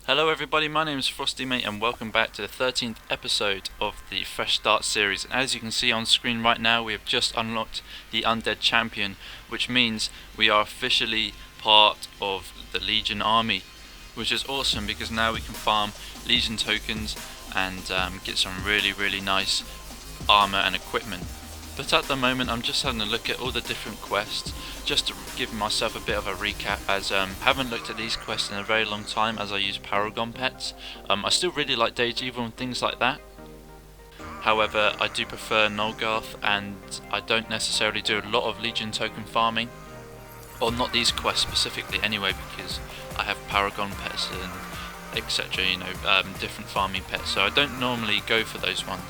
Hello everybody, my name is FrostyMate and welcome back to the 13th episode of the Fresh Start series. And as you can see on screen right now, we have just unlocked the Undead Champion, which means we are officially part of the Legion army, which is awesome because now we can farm Legion tokens and get some really nice armor and equipment. But at the moment I'm just having a look at all the different quests just to give myself a bit of a recap, as haven't looked at these quests in a very long time as I use Paragon pets. I still really like Dageevil and things like that. However, I do prefer Nolgarth and I don't necessarily do a lot of Legion token farming. Or not these quests specifically anyway, because I have Paragon pets and etc, different farming pets, so I don't normally go for those ones.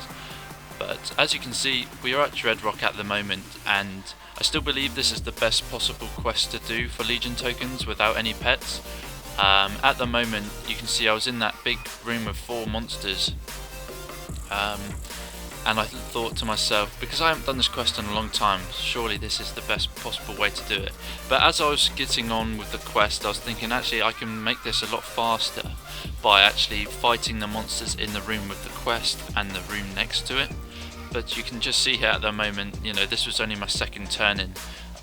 But as you can see, we are at Dreadrock at the moment, and I still believe this is the best possible quest to do for Legion tokens without any pets. At the moment, you can see I was in that big room with 4 monsters, and I thought to myself, because I haven't done this quest in a long time, surely this is the best possible way to do it. But as I was getting on with the quest, I was thinking actually I can make this a lot faster by actually fighting the monsters in the room with the quest and the room next to it. But you can just see here at the moment, this was only my second turn in,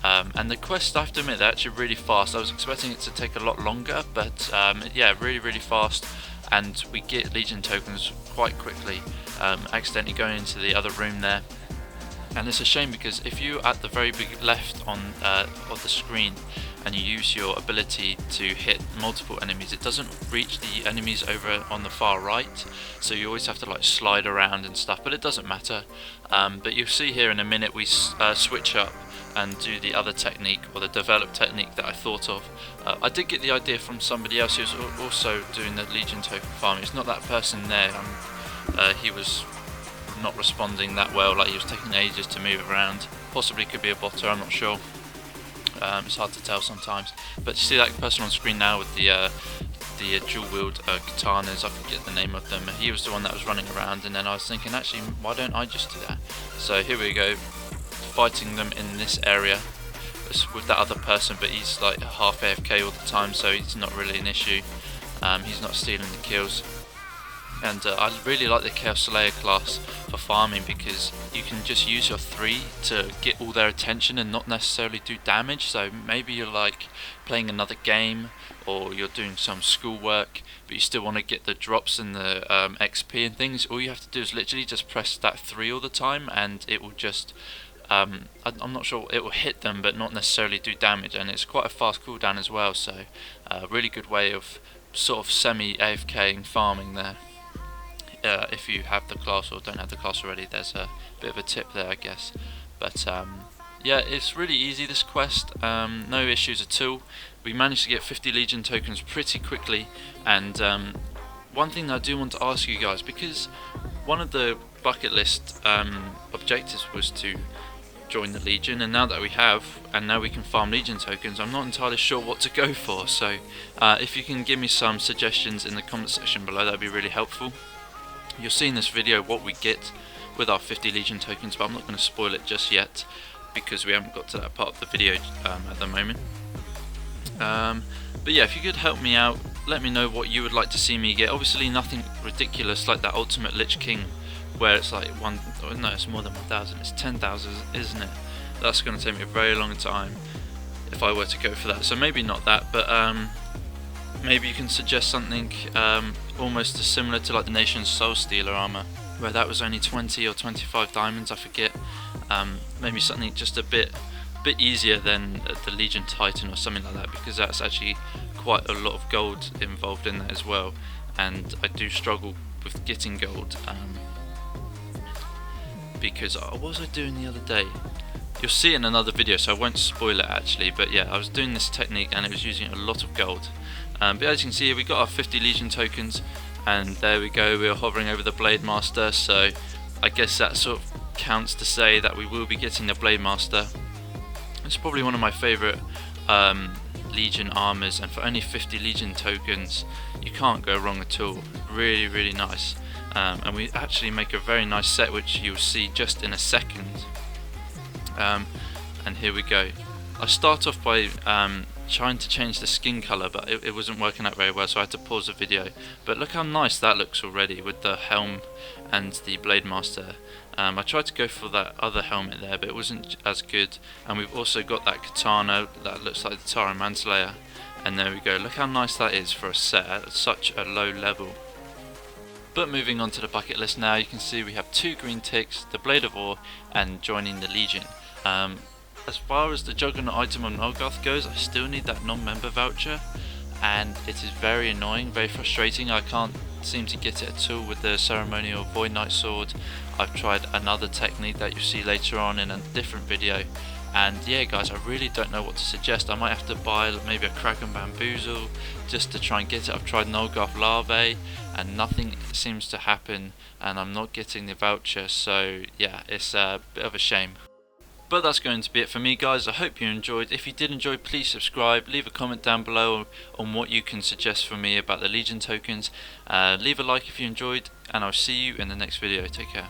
and the quests, I have to admit, they're actually really fast. I was expecting it to take a lot longer, but yeah, really fast, and we get Legion tokens quite quickly, accidentally going into the other room there. And it's a shame because if you're at the very big left on of the screen and you use your ability to hit multiple enemies, it doesn't reach the enemies over on the far right, so you always have to like slide around and stuff, but it doesn't matter. But you'll see here in a minute we switch up and do the other technique, or the developed technique that I thought of. I did get the idea from somebody else who was also doing the Legion token farming. It's not that person there, he was not responding that well, like he was taking ages to move around. Possibly could be a botter, I'm not sure. It's hard to tell sometimes. But you see that person on screen now with the dual wield katanas, I forget the name of them. He was the one that was running around, and then I was thinking actually why don't I just do that. So here we go, fighting them in this area with that other person, but he's like half AFK all the time, so he's not really an issue. He's not stealing the kills. And I really like the Chaos Slayer class for farming because you can just use your 3 to get all their attention and not necessarily do damage. So maybe you're like playing another game or you're doing some schoolwork, but you still want to get the drops and the XP and things. All you have to do is literally just press that 3 all the time, and it will just I'm not sure, it will hit them but not necessarily do damage, and it's quite a fast cooldown as well. So really good way of sort of semi AFK and farming there. If you have the class or don't have the class already, there's a bit of a tip there, I guess. But yeah, it's really easy, this quest, no issues at all. We managed to get 50 Legion tokens pretty quickly, and one thing that I do want to ask you guys, because one of the bucket list objectives was to join the Legion, and now that we have, and now we can farm Legion tokens, I'm not entirely sure what to go for. So if you can give me some suggestions in the comment section below, that would be really helpful. You'll see in this video what we get with our 50 Legion tokens, but I'm not going to spoil it just yet because we haven't got to that part of the video at the moment. But yeah, if you could help me out, let me know what you would like to see me get. Obviously nothing ridiculous like that Ultimate Lich King where it's like no, it's more than 1,000, it's 10,000, isn't it? That's going to take me a very long time if I were to go for that, so maybe not that, but maybe you can suggest something almost similar to like the Nation's Soul Stealer armor, where that was only 20 or 25 diamonds, I forget. Maybe something just a bit easier than the Legion Titan or something like that, because that's actually quite a lot of gold involved in that as well, and I do struggle with getting gold. Because what was I doing the other day? You'll see it in another video, so I won't spoil it actually, but yeah, I was doing this technique and it was using a lot of gold. But as you can see here, we got our 50 Legion tokens, and there we go, we're hovering over the Blade Master, so I guess that sort of counts to say that we will be getting the Blade Master. It's probably one of my favourite Legion armors, and for only 50 Legion tokens you can't go wrong at all. Really nice. And we actually make a very nice set, which you'll see just in a second. And here we go. I start off by trying to change the skin colour, but it wasn't working out very well, so I had to pause the video. But look how nice that looks already with the helm and the Blade Master. I tried to go for that other helmet there, but it wasn't as good. And we've also got that katana that looks like the Tara Manslayer. And there we go, look how nice that is for a set at such a low level. But moving on to the bucket list now, you can see we have 2 green ticks, the Blade of Ore and joining the Legion. As far as the Juggernaut item on Nolgoth goes, I still need that non-member voucher, and it is very annoying, very frustrating. I can't seem to get it at all with the ceremonial Void Knight sword. I've tried another technique that you'll see later on in a different video, and yeah guys, I really don't know what to suggest. I might have to buy maybe a Kraken Bamboozle just to try and get it. I've tried Nolgoth Larvae and nothing seems to happen, and I'm not getting the voucher, so yeah, it's a bit of a shame. But that's going to be it for me guys. I hope you enjoyed. If you did enjoy, please subscribe, leave a comment down below on what you can suggest for me about the Legion tokens. Leave a like if you enjoyed, and I'll see you in the next video. Take care.